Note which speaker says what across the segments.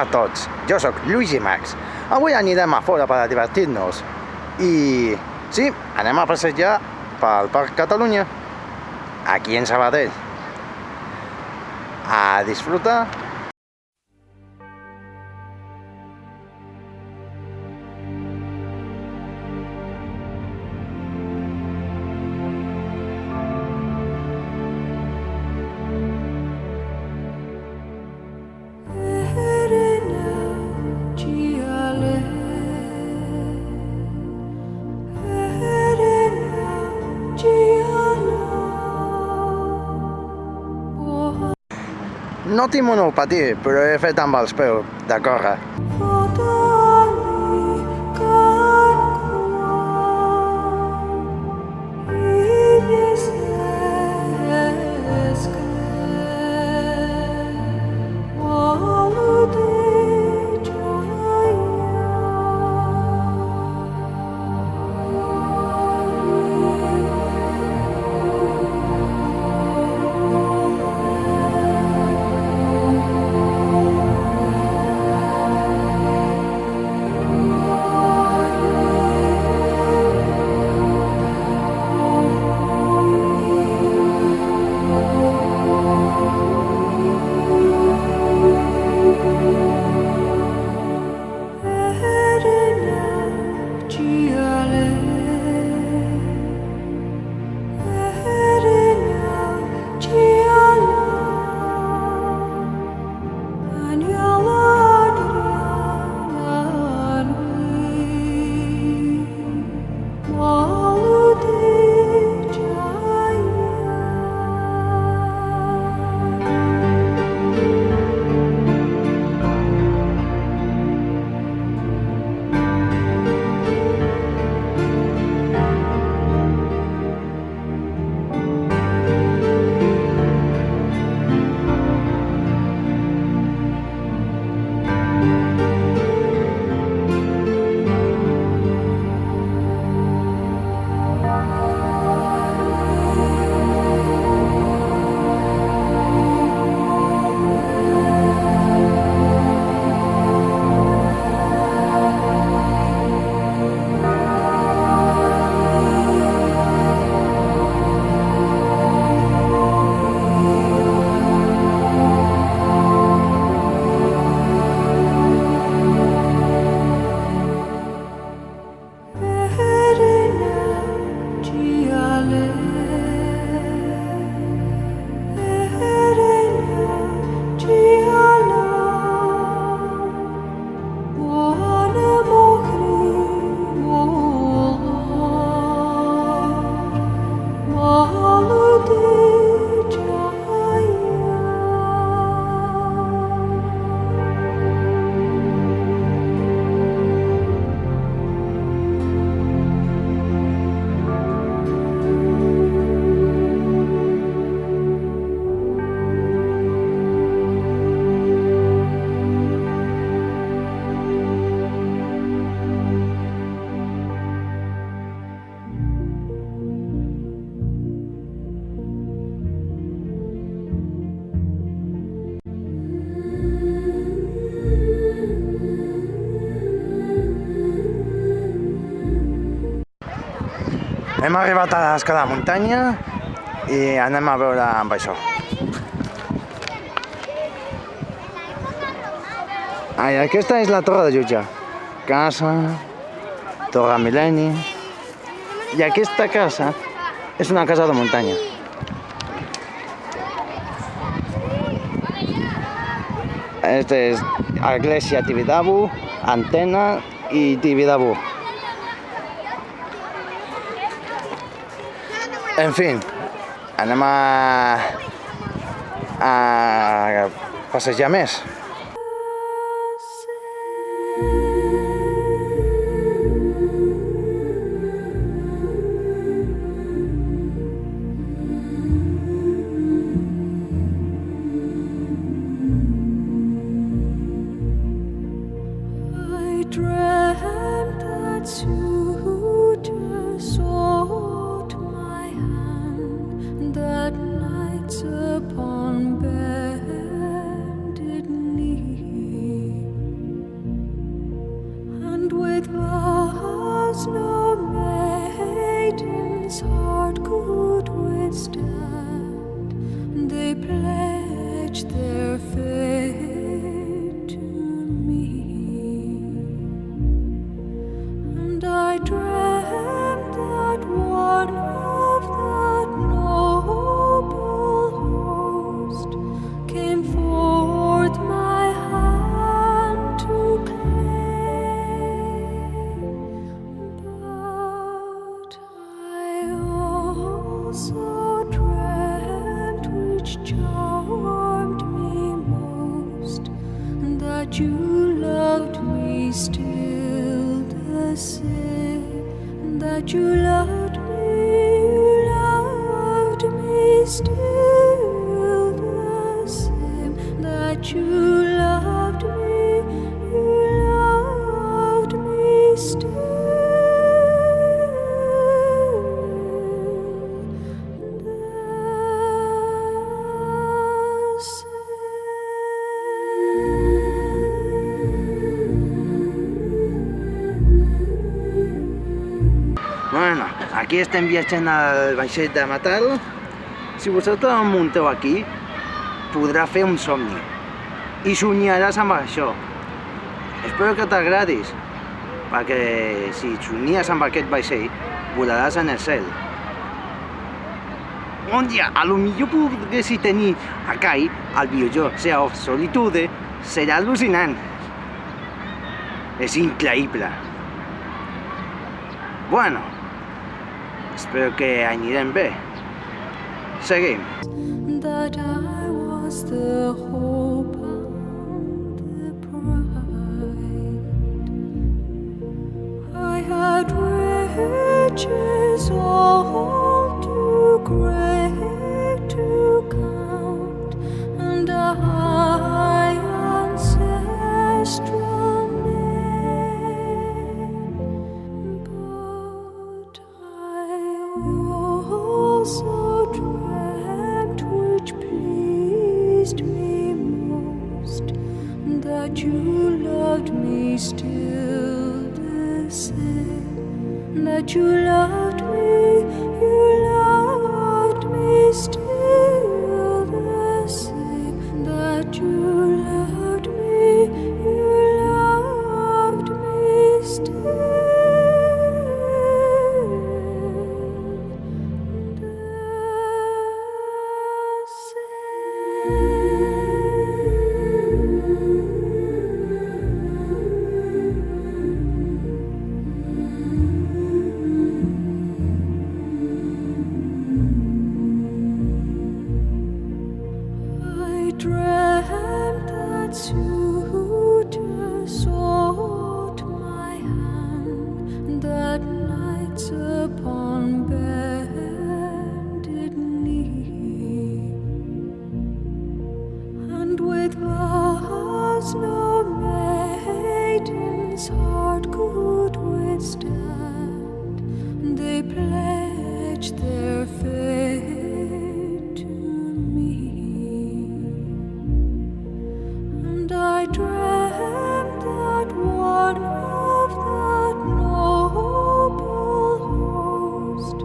Speaker 1: Hola a tots, jo sóc Lluís i Max. Avui anirem a fora per a divertir-nos. I sí, anem a passejar pel Parc Catalunya, aquí en Sabadell. A disfrutar. No tinc monopatí, però he fet amb els peus de córrer. Hem arribat a l'escala de muntanya i anem a veure amb això. I aquesta és la torre de jutge. Casa, torre mil·lenni. I aquesta casa és una casa de muntanya. Esta és Església Tibidabo, Antena i Tibidabo. En fi, anem a passejar més.
Speaker 2: Upon bended knee with vows no maiden's heart could withstand, they pledged their fate to me. And I dreamt that one of that noble host came forth my hand to claim. But I also dreamt, which charmed me most, that you loved me still the same, that you loved me still the same, that you loved me still the
Speaker 1: Bueno, aquí estem viatjant al vaixell de metal. Si vosaltres munteu aquí, podràs fer un somni i somiaràs amb això. Espero que t'agradis, perquè si somies amb aquest vaixell, volaràs en el cel. Un dia, a lo millor poguessis tenir a Kai, el viatger Sea of Solitude, serà al·lucinant. És increïble. Bueno, espero que anirem bé. Seguim.
Speaker 2: that I was the hope and the pride. I had riches all too great to count, and a high ancestral name, but I also dreamt, which pleased me most, that you loved me still the same, that you loved me still the same, that you loved me still the I dreamt that suitors sought my hand, that nights upon bended knee, and with vows no maiden's heart could withstand, they pledged their fate to me. And I dreamt that one of that noble host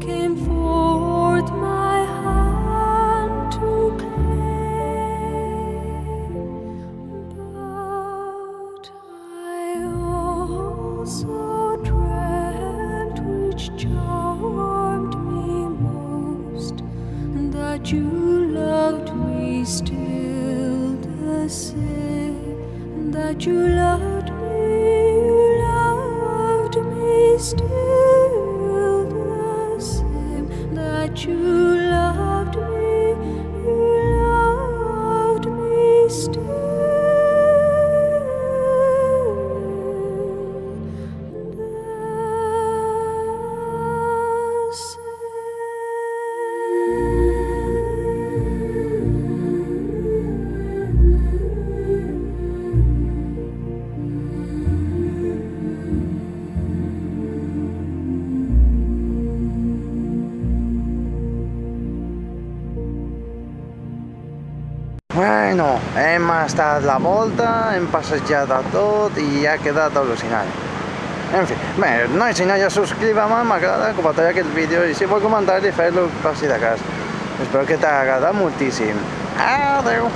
Speaker 2: came forth my hand to claim. But I also dreamt, which charmed me most, that you loved me still the same, that you loved me still the same, that you loved me still the
Speaker 1: Bueno, hem estat la volta, hem passejat a tot i ha quedat al·lucinant. En fi, bé, nois i noies, subscriu-me, m'agrada compartir aquest vídeo i si vol comentar-hi, fer-lo per si de cas. Espero que t'agrada moltíssim. Adeu!